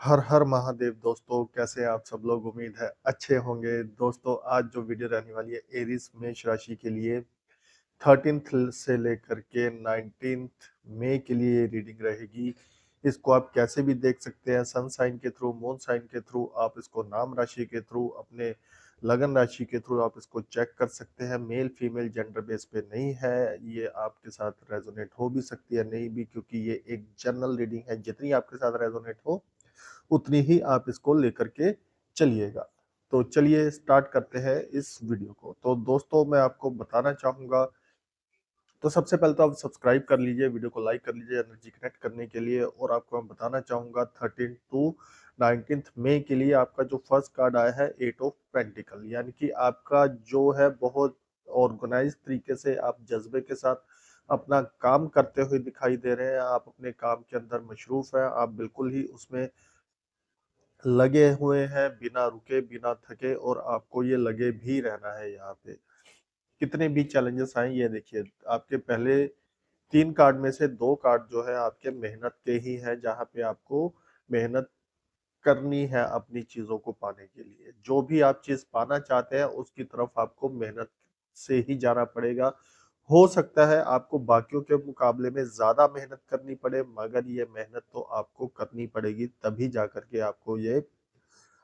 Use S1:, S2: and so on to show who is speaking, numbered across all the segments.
S1: हर हर महादेव दोस्तों, कैसे हैं आप सब लोग? उम्मीद है अच्छे होंगे। दोस्तों, आज जो वीडियो रहने वाली है एरीज मेष राशि के लिए 13th से लेकर के 19th मई के लिए रीडिंग रहेगी। इसको आप कैसे भी देख सकते हैं, सन साइन के थ्रू, मून साइन के थ्रू, आप इसको नाम राशि के थ्रू, अपने लगन राशि के थ्रू आप इसको चेक कर सकते हैं। मेल फीमेल जेंडर बेस पे नहीं है, ये आपके साथ रेजोनेट हो भी सकती है, नहीं भी, क्योंकि ये एक जनरल रीडिंग है। जितनी आपके साथ रेजोनेट हो उतनी ही आप इसको लेकर के चलिएगा। तो चलिए स्टार्ट करते हैं इस वीडियो को। तो दोस्तों, मैं आपको बताना चाहूँगा, तो सबसे पहले तो आप सब्सक्राइब कर लीजिए, वीडियो को लाइक कर लीजिए एनर्जी कनेक्ट करने के लिए। और आपको मैं बताना चाहूँगा 13 टू 19th मई के लिए आपका जो फर्स्ट कार्ड आया है 8 ऑफ पेंटिकल, यानी कि आपका जो है बहुत ऑर्गेनाइज तरीके से आप जज्बे के साथ अपना काम करते हुए दिखाई दे रहे हैं। आप अपने काम के अंदर मशरूफ हैं, आप बिल्कुल ही उसमें लगे हुए हैं, बिना रुके बिना थके, और आपको ये लगे भी रहना है। यहाँ पे कितने भी चैलेंजेस आए, ये देखिए आपके पहले 3 कार्ड में से 2 कार्ड जो है आपके मेहनत के ही हैं, जहाँ पे आपको मेहनत करनी है अपनी चीजों को पाने के लिए। जो भी आप चीज पाना चाहते हैं उसकी तरफ आपको मेहनत से ही जाना पड़ेगा। हो सकता है आपको बाकियों के मुकाबले में ज्यादा मेहनत करनी पड़े, मगर ये मेहनत तो आपको करनी पड़ेगी, तभी जाकर के आपको ये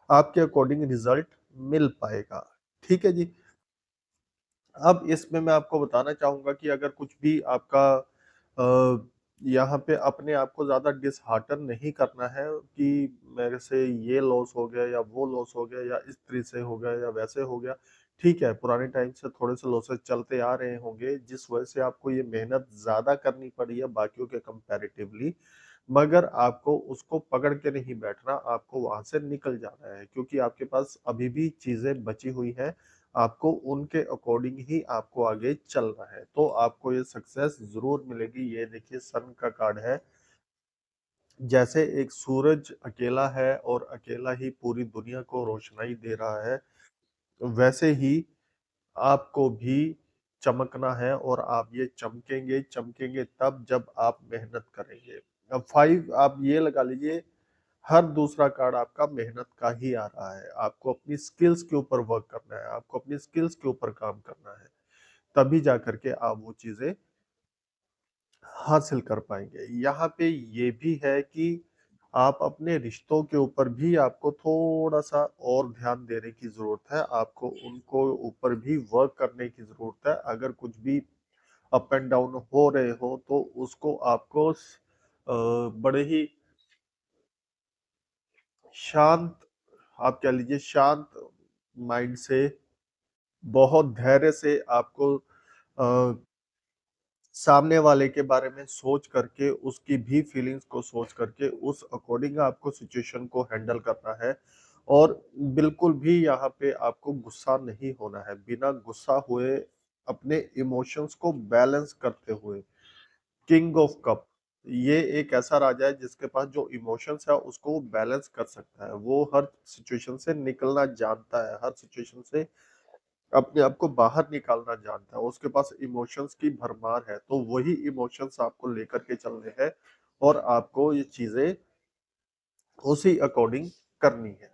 S1: आपके अकॉर्डिंग रिजल्ट मिल पाएगा। ठीक है जी। अब इसमें मैं आपको बताना चाहूंगा कि अगर कुछ भी आपका यहाँ पे अपने आप को ज्यादा डिसहार्टन नहीं करना है कि मेरे से ये लॉस हो गया या वो लॉस हो गया या इस तरह से हो गया या वैसे हो गया। ठीक है, पुराने टाइम से थोड़े से लॉसेस चलते आ रहे होंगे, जिस वजह से आपको ये मेहनत ज्यादा करनी पड़ी है बाकियों के कंपैरेटिवली, मगर आपको उसको पकड़ के नहीं बैठना, आपको वहां से निकल जाना है, क्योंकि आपके पास अभी भी चीजें बची हुई हैं। आपको उनके अकॉर्डिंग ही आपको आगे चलना है, तो आपको ये सक्सेस जरूर मिलेगी। ये देखिए सन का कार्ड है। जैसे एक सूरज अकेला है और अकेला ही पूरी दुनिया को रोशनाई दे रहा है, वैसे ही आपको भी चमकना है, और आप ये चमकेंगे चमकेंगे तब जब आप मेहनत करेंगे। अब 5 आप ये लगा लीजिए, हर दूसरा कार्ड आपका मेहनत का ही आ रहा है। आपको अपनी स्किल्स के ऊपर वर्क करना है, आपको अपनी स्किल्स के ऊपर काम करना है, तभी जा करके आप वो चीजें हासिल कर पाएंगे। यहाँ पे ये भी है कि आप अपने रिश्तों के ऊपर भी आपको थोड़ा सा और ध्यान देने की जरूरत है, आपको उनको ऊपर भी वर्क करने की जरूरत है। अगर कुछ भी अप एंड डाउन हो रहे हो तो उसको आपको बड़े ही शांत, आप कह लीजिए शांत माइंड से, बहुत धैर्य से आपको सामने वाले के बारे में सोच करके, उसकी भी फीलिंग्स को सोच करके उस अकॉर्डिंग आपको सिचुएशन को हैंडल करना है। और बिल्कुल भी यहाँ पे आपको गुस्सा नहीं होना है, बिना गुस्सा हुए अपने इमोशंस को बैलेंस करते हुए। किंग ऑफ कप, ये एक ऐसा राजा है जिसके पास जो इमोशंस है उसको वो बैलेंस कर सकता है। वो हर सिचुएशन से निकलना जानता है, हर सिचुएशन से अपने आप को बाहर निकालना जानता है। उसके पास इमोशंस की भरमार है, तो वही इमोशंस आपको लेकर के चलने हैं, और आपको ये चीजें उसी अकॉर्डिंग करनी है।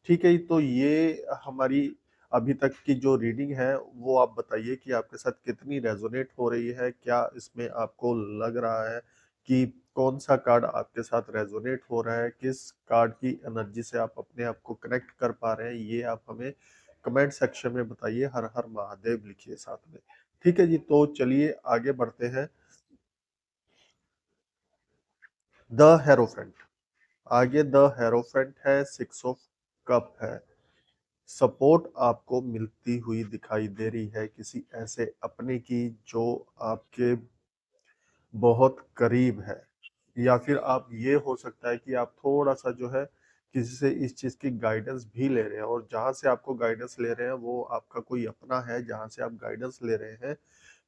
S1: ठीक है, तो ये हमारी अभी तक की जो रीडिंग है, वो आप बताइए कि आपके साथ कितनी रेजोनेट हो रही है। क्या इसमें आपको लग रहा है कि कौन सा कार्ड आपके साथ रेजोनेट हो रहा है, किस कार्ड की एनर्जी से आप अपने आप को कनेक्ट कर पा रहे हैं, ये आप हमें कमेंट सेक्शन में बताइए। हर हर महादेव लिखिए साथ में। ठीक है जी, तो चलिए आगे बढ़ते हैं। द हेरोफेंट, आगे द हेरोफेंट है, 6 ऑफ कप है। सपोर्ट आपको मिलती हुई दिखाई दे रही है किसी ऐसे अपने की जो आपके बहुत करीब है, या फिर आप ये हो सकता है कि आप थोड़ा सा जो है किसी से इस चीज की गाइडेंस भी ले रहे हैं, और जहां से आपको गाइडेंस ले रहे हैं वो आपका कोई अपना है जहां से आप गाइडेंस ले रहे हैं।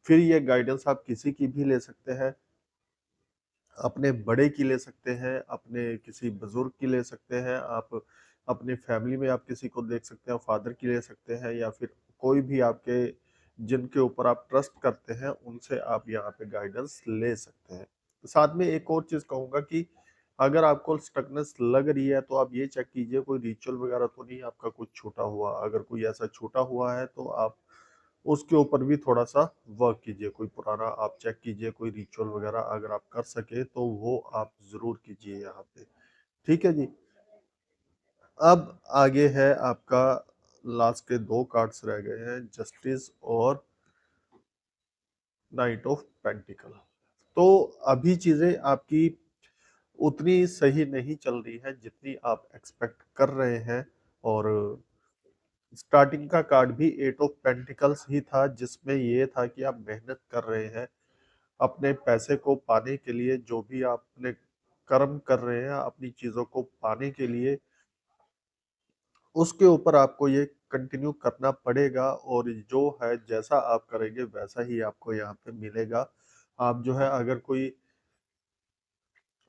S1: फिर ये गाइडेंस आप किसी की भी ले सकते हैं, अपने बड़े की ले सकते हैं, अपने किसी बुजुर्ग की ले सकते हैं, आप अपने फैमिली में आप किसी को देख सकते हैं, फादर की ले सकते हैं, या फिर कोई भी आपके जिनके ऊपर आप ट्रस्ट करते हैं उनसे आप यहाँ पे गाइडेंस ले सकते हैं। साथ में एक और चीज कहूंगा कि अगर आपको स्टकनेस लग रही है तो आप ये चेक कीजिए कोई रिचुअल वगैरह तो नहीं आपका कुछ छूटा हुआ। अगर कोई ऐसा छूटा हुआ है तो आप उसके ऊपर भी थोड़ा सा वर्क कीजिए। कोई पुराना आप चेक कीजिए, कोई रिचुअल वगैरह अगर आप कर सके तो वो आप जरूर कीजिए यहाँ पे। ठीक है जी। अब आगे है आपका लास्ट के दो कार्ड्स रह गए हैं, जस्टिस और नाइट ऑफ पेंटिकल। तो अभी चीजें आपकी उतनी सही नहीं चल रही है जितनी आप एक्सपेक्ट कर रहे हैं। और स्टार्टिंग का कार्ड भी एट ऑफ पेंटिकल्स ही था, जिसमें ये था कि आप मेहनत कर रहे हैं अपने पैसे को पाने के लिए। जो भी आपने कर्म कर रहे हैं अपनी चीजों को पाने के लिए, उसके ऊपर आपको ये कंटिन्यू करना पड़ेगा। और जो है जैसा आप करेंगे वैसा ही आपको यहाँ पे मिलेगा। आप जो है अगर कोई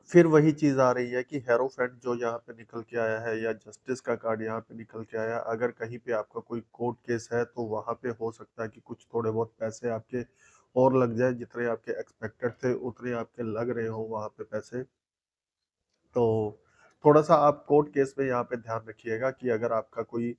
S1: फिर वही चीज आ रही है कि हेरोफेंट जो यहाँ पे निकल के आया है या जस्टिस का कार्ड यहाँ पे निकल के आया, अगर कहीं पे आपका कोई कोर्ट केस है तो वहां पे हो सकता है कि कुछ थोड़े बहुत पैसे आपके और लग जाए। जितने आपके एक्सपेक्टेड थे उतने आपके लग रहे हो वहां पे पैसे। तो थोड़ा सा आप कोर्ट केस में यहाँ पे ध्यान रखिएगा कि अगर आपका कोई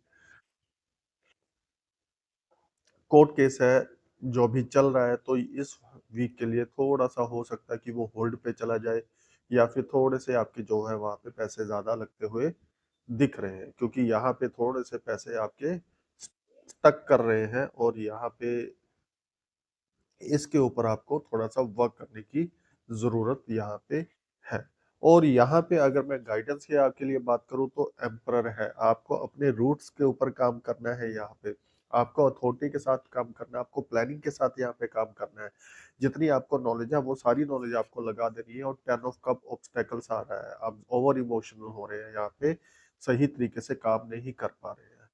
S1: कोर्ट केस है जो भी चल रहा है तो इस वीक के लिए थोड़ा सा हो सकता है कि वो होल्ड पे चला जाए, या फिर थोड़े से आपके जो है वहां पे पैसे ज्यादा लगते हुए दिख रहे हैं। क्योंकि यहाँ पे थोड़े से पैसे आपके स्टक कर रहे हैं और यहाँ पे इसके ऊपर आपको थोड़ा सा वर्क करने की जरूरत यहाँ पे है। और यहाँ पे अगर मैं गाइडेंस के आपके लिए बात करूँ तो एम्परर है। आपको अपने रूट्स के ऊपर काम करना है यहाँ पे। आपको अथॉरिटी के साथ काम करना है, आपको प्लानिंग के साथ यहाँ पे काम करना है। जितनी आपको नॉलेज है वो सारी नॉलेज आपको लगा देनी है। और 10 ऑफ कप ऑब्स्टेकल्स आ रहा है, आप ओवर इमोशनल हो रहे हैं यहाँ पे, सही तरीके से काम नहीं कर पा रहे हैं।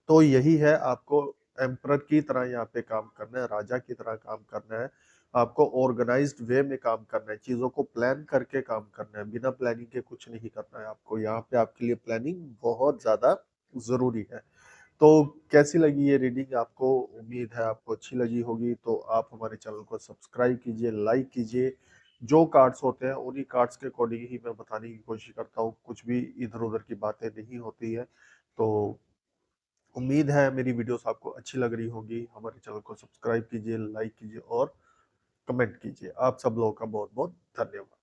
S1: तो यही है, आपको एम्परर की तरह यहाँ पे काम करना है, राजा की तरह काम करना है। आपको ऑर्गेनाइज्ड वे में काम करना है, चीजों को प्लान करके काम करना है। बिना प्लानिंग के कुछ नहीं करना है आपको। यहाँ पे आपके लिए प्लानिंग बहुत ज्यादा जरूरी है। तो कैसी लगी ये रीडिंग आपको? उम्मीद है आपको अच्छी लगी होगी। तो आप हमारे चैनल को सब्सक्राइब कीजिए, लाइक कीजिए। जो कार्ड्स होते हैं उन्हीं कार्ड्स के अकॉर्डिंग ही मैं बताने की कोशिश करता हूँ, कुछ भी इधर उधर की बातें नहीं होती है। तो उम्मीद है मेरी वीडियोस आपको अच्छी लग रही होगी। हमारे चैनल को सब्सक्राइब कीजिए, लाइक कीजिए और कमेंट कीजिए। आप सब लोगों का बहुत बहुत धन्यवाद।